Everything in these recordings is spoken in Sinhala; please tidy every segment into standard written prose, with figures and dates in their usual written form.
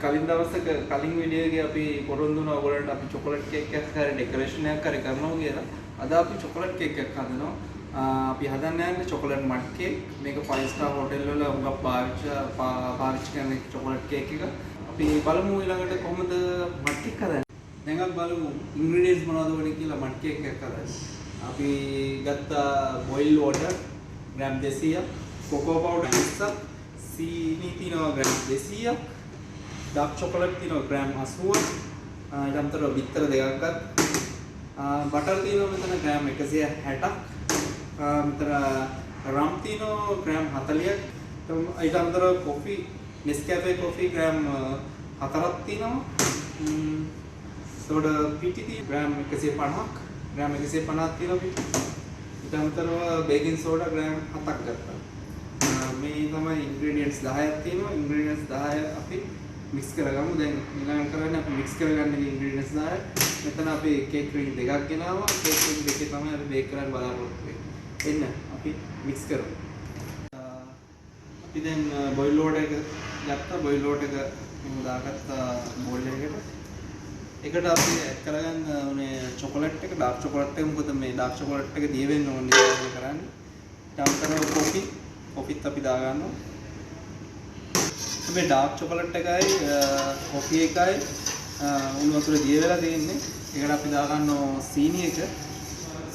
කලින් දවසක කලින් වීඩියෝ එකේ අපි පොරොන්දු වුණා ඔයගොල්ලන්ට අපි චොකලට් කේක් එකක් හරි ඩෙකොරේෂන් එකක් හරි කරනවා කියලා. අද අපි චොකලට් කේක් එකක් හදනවා. අපි හදන්න යන්නේ චොකලට් මඩ් කේක්. මේක 5 star හෝටල් වල උඟක් පාවිච්චි කරන චොකලට් කේක් එක. අපි බලමු ඊළඟට කොහොමද මඩ් කේක් හදන්නේ. දැන් අපි බලමු ඉන්ග්‍රීඩියන්ට්ස් මොනවද ඕනේ කියලා මඩ් කේක් එකක් හදන්න. අපි ගත්ත බොයිල් වෝටර් ග්‍රෑම් 200ක්, කොකෝ පවුඩර් 20ක්, සීනි තියෙනවා ග්‍රෑම් 200ක්, ඩාර්ක් චොකලට් තියෙනවා ග්‍රෑම් 80ක්, ඊට අමතරව බිත්තර දෙකක් ගත්තා. බටර් තියෙනවා මෙතන ග්‍රෑම් 160ක්, මෙතන රම් තියෙනවා ග්‍රෑම් 40ක්, ඊට අමතරව කොෆි Nescafe coffee ග්‍රෑම් 4ක් තියෙනවා. සෝඩා පිටි තියෙනවා ග්‍රෑම් 150ක්, ග්‍රෑම් 150ක් තියෙනවා පිටි. ඊට අමතරව බේකින් සෝඩා ග්‍රෑම් 7ක් ගත්තා. මේ තමයි ඉන්ග්‍රීඩියන්ට්ස් 10ක් තියෙනවා. ඉන්ග්‍රීඩියන්ට්ස් 10 අපි මික්ස් කරගමු. දැන් ඊළඟ කරන්නේ අපි මික්ස් කරගන්න ඉන්ග්‍රීඩියන්ට්ස් 10. මෙතන අපි කේක් ක්‍රීම් දෙකක් ගෙනාවා. කේක් ක්‍රීම් දෙකේ තමයි අපි බේක් කරන්න බලාපොරොත්තු වෙන්නේ. එන්න අපි මික්ස් කරමු. අපි දැන් බොයිල් වෝටර් එක ගත්තා. බොයිල් වෝටර් එක මම දාගත්තා බෝල් එකකට. ඒකට අපි ඇඩ් කරගන්න ඕනේ චොකලට් එක, ඩාර්ක් චොකලට් එක. මොකද මේ ඩාර්ක් චොකලට් එක දිය වෙන්න ඕනේ ඒක කරන්නේ. ඊට අමතරව කොෆිත් අපි දාගන්නවා. මේ ඩාර්ක් චොකලට් එකයි කොෆි එකයි උණු වතුර දිය වෙලා තියෙන්නේ. ඒකට අපි දාගන්නවා සීනි එක.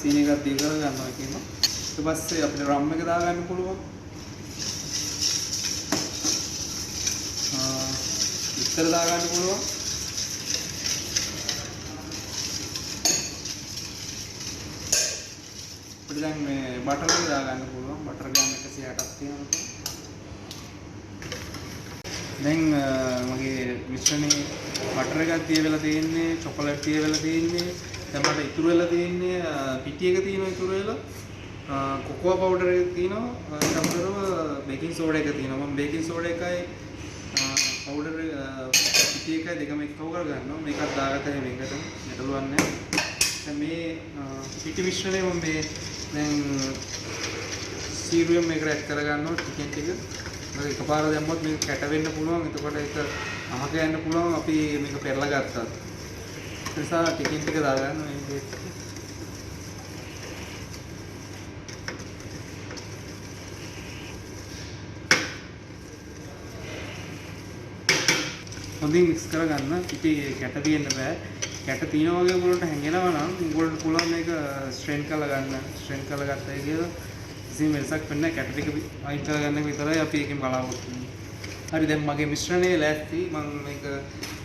සීනි එකත් දිය කරගන්නවා කියනවා. ඊට පස්සේ අපිට රම් එක දාගන්න පුළුවන්. විතර දාගන්න පුළුවන්. අපිට දැන් මේ බටර් එක දාගන්න පුළුවන්. බටර් ග්‍රෑම් 160ක් තියෙනවා. දැන් මගේ මිශ්‍රණේ බටර් එකක් තිය වෙලා තියෙන්නේ, චොකලට් තිය වෙලා තියෙන්නේ. දැන් මට ඉතුරු වෙලා තියෙන්නේ පිටි එක තියෙනවා ඉතුරු වෙලා. කොකෝ පවුඩර් එක තියෙනවා. ඊට අමතරව බේකින් සෝඩා එක තියෙනවා. මම බේකින් සෝඩා එකයි පවුඩර් පිටි එකයි දෙකම එක්කව කරගන්නවා. මේකත් දාගත්තා මේකට නැටලුවක් නැහැ. දැන් මේ පිටි මිශ්‍රණය මම මේ දැන් සීරියම් එකට ඇඩ් කරගන්නවා චිකන් ටික. මේක එකපාර දැම්මොත් මේක කැට වෙන්න පුළුවන්. එතකොට ඒක අහක යන්න පුළුවන්. අපි මේක පෙරලා ගත්තා. ඒ නිසා චිකන් ටික දාගන්න මේ හොඳින් මික්ස් කරගන්න. පිටි කැට තියෙන්න බෑ. කැට තියෙනවා වගේ උගලන්ට හැංගෙනවා නම් උගලන්ට පුළුවන් මේක ස්ට්‍රේන් කරලා ගන්න. ස්ට්‍රේන් කරලා ගත්තා කියලා කිසිම වෙනසක් වෙන්නේ නැහැ. කැට ටික අයින් කරගන්න විතරයි අපි එකෙන් බලාපොරොත්තු වෙන්නේ. හරි දැන් මගේ මිශ්‍රණය ලෑස්ති. මම මේක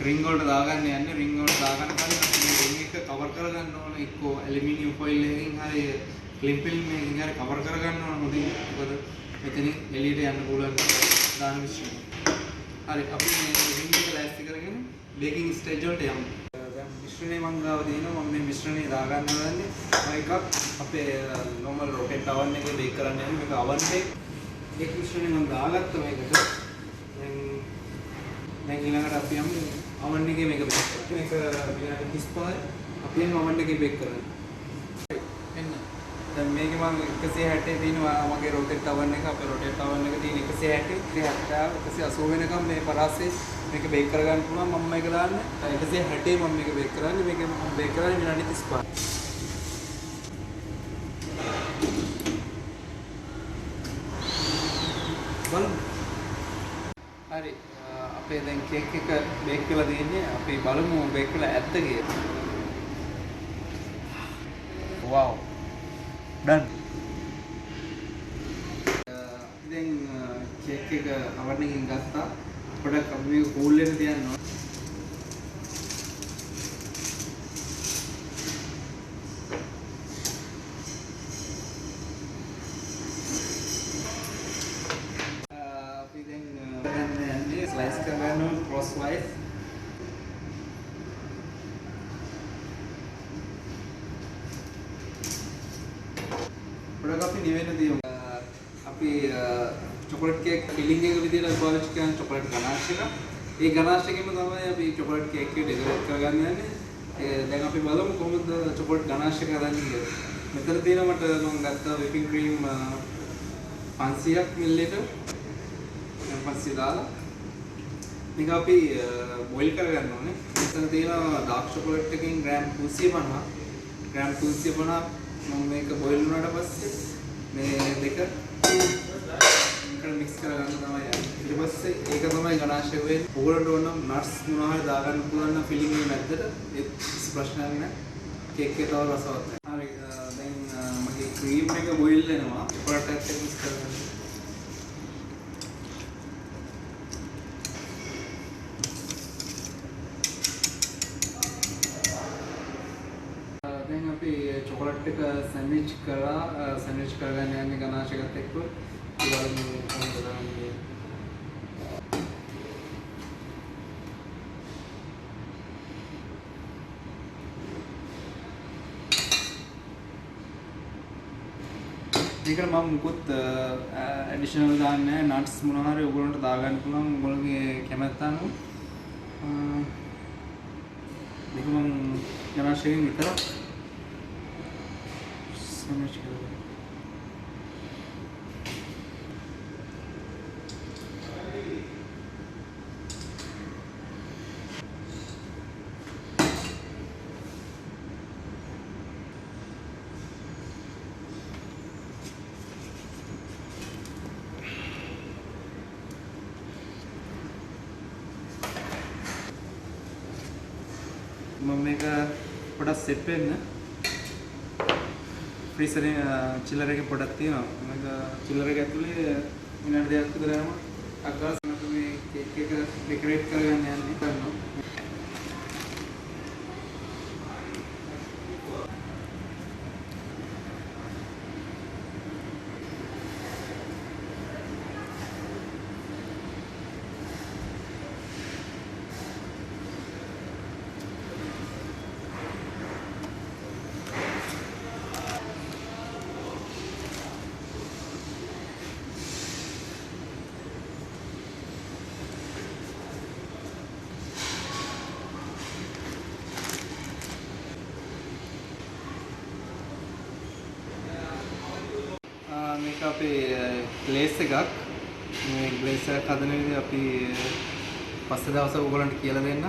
රින්ග් වලට දාගන්න යන්නේ. රින්ග් වලට දාගන්න කලින් අපි මේ රින්ග් එක කවර් කරගන්න ඕනේ. එක්කෝ ඇලුමිනියම් ෆොයිල් එකකින් හරි ක්ලින් ෆිල්ම් එකකින් හරි කවර් කරගන්න ඕනේ හොඳින්. මොකද මෙතනින් එළියට යන්න පුළුවන් දාන මිශ්‍රණය. හරි අපි මේ රින්ග් එක ලෑස්ති කරගෙන බේකින් ස්ටේජ් වලට යමු. දැන් මිශ්‍රණය මං ගාව දිනවා. මම මේ මිශ්‍රණය දාගන්න හදන්නේ. එකක් අපේ normal rocket oven එකේ බේක් කරන්න යන්නේ. මේක oven එක මිශ්‍රණය මම දාගත්තා මේකට. දැන් ඊළඟට අපි යමු oven එකේ මේක බේක් කරන්න. මේක විනාඩි 35 අපි යමු oven එකේ බේක් කරන්න. එන්න. දැන් මේකේ මම 160 දිනවා මගේ rocket oven එක. අපේ rocket oven එක තියෙන 160 180 වෙනකම් මේ පරාසෙ මේක බේක් කරගන්න පුළුවන්. මම මේක දාන්නේ 160 මම මේක බේක් කරන්නේ. මේක මම බේක් කරන්නේ විනාඩි 35. බලමු. හරි අපේ දැන් කේක් එක බේක් වෙලා තියෙන්නේ. අපි බලමු බේක් වෙලා ඇද්ද කියලා. wow done. දැන් කේක් එක oven එකෙන් ගත්තා. පොඩක් අපි මේක කූල් වෙන්න තියන්න ඕන. අපි දැන් යන්නේ ස්ලයිස් කරගන්න ඕන ක්‍රොස් වයිස්. පොඩක් අපි නිවෙන්න තියමු. අපි චොකලට් කේක් ෆිලිං එක විදිහට පාවිච්චි කරන චොකලට් ගනාෂ් එක. ඒ ගනාෂ් එකෙම තමයි අපි චොකලට් කේක් එක ඩෙකොරේට් කරගන්න යන්නේ. දැන් අපි බලමු කොහොමද චොකලට් ගනාෂ් එක හදන්නේ කියලා. මෙතන තියෙනවා මට මම ගත්තා whipping cream 500ක් මිලිලීටර්. දැන් 500 දාලා මේක අපි බොයිල් කරගන්න ඕනේ. මෙතන තියෙනවා ඩාර්ක් චොකලට් එකකින් ග්‍රෑම් 250 ග්‍රෑම් 250 මම මේක බොයිල් වුණාට පස්සේ මේ දෙක මික්ස් කරගන්න තමයි යන්නේ. ඊට පස්සේ ඒක තමයි ගණාශය වෙන්නේ. ඕගොල්ලන්ට ඕන නම් නට්ස් මොනවා හරි දාගන්න පුළුවන් නම් ෆිලිං එක මැද්දට ඒ ප්‍රශ්නයක් නැහැ. කේක් එක තව රසවත් වෙනවා. හරි දැන් මගේ ක්‍රීම් එක බොයිල් වෙනවා. චොකලට් එකත් එක්ක මික්ස් කරගන්න. දැන් අපි චොකලට් එක සෑන්ඩ්විච් කරගන්න යන්නේ ගණාශ එකත් එක්ක. ඊළඟ මේ කොහොමද දාන්නේ? මේකට මම මුකුත් ඇඩිෂනල් දාන්නේ නැහැ. නට්ස් මොනවා හරි ඔයගොල්ලන්ට දාගන්න පුළුවන් ඔයගොල්ලෝගේ කැමැත්ත අනුව. මේක මම ගණාශයෙන් විතරක් සමහරවිට කරනවා. මම මේක පොඩක් සෙට් වෙන්න ෆ්‍රීසරේ චිල්ලර් එකේ පොඩක් තියෙනවා. මේක චිල්ලර් එක ඇතුලේ විනාඩි දෙකක් විතර යනවා. අග්ගාස් අපි මේ කේක් එක ඩෙකොරේට් කරගන්න යන්නේ. කරනවා. මේක අපේ ග්ලේස් එකක්. මේ ග්ලේස් එක හදන විදිහ අපි පස්සේ දවසක ඔයගොල්ලන්ට කියලා දෙන්න.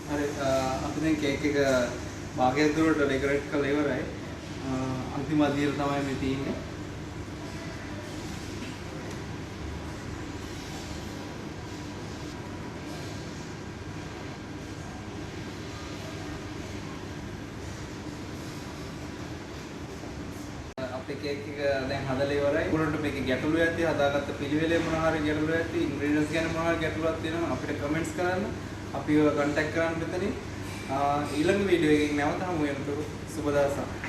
හරි අපි දැන් කේක් එක භාගයක් දුරට ඩෙකොරේට් කරලා ඉවරයි. අන්තිම අදියර තමයි මේ තියෙන්නේ. අපේ කේක් එක දැන් හදලා ඉවරයි. උගලන්ට මේකේ ගැටලු ඇති හදාගත්ත පිළිවෙලේ මොනවා හරි ගැටලු ඇති ඉන්ග්‍රීඩියන්ට්ස් ගැන මොනවා හරි ගැටලුවක් තියෙනවා අපිට කමෙන්ට්ස් කරන්න. අපිව කන්ටැක්ට් කරන්න මෙතනින්. ඊළඟ වීඩියෝ එකකින් නැවත හමු වෙනතුරු සුබ දවසක්.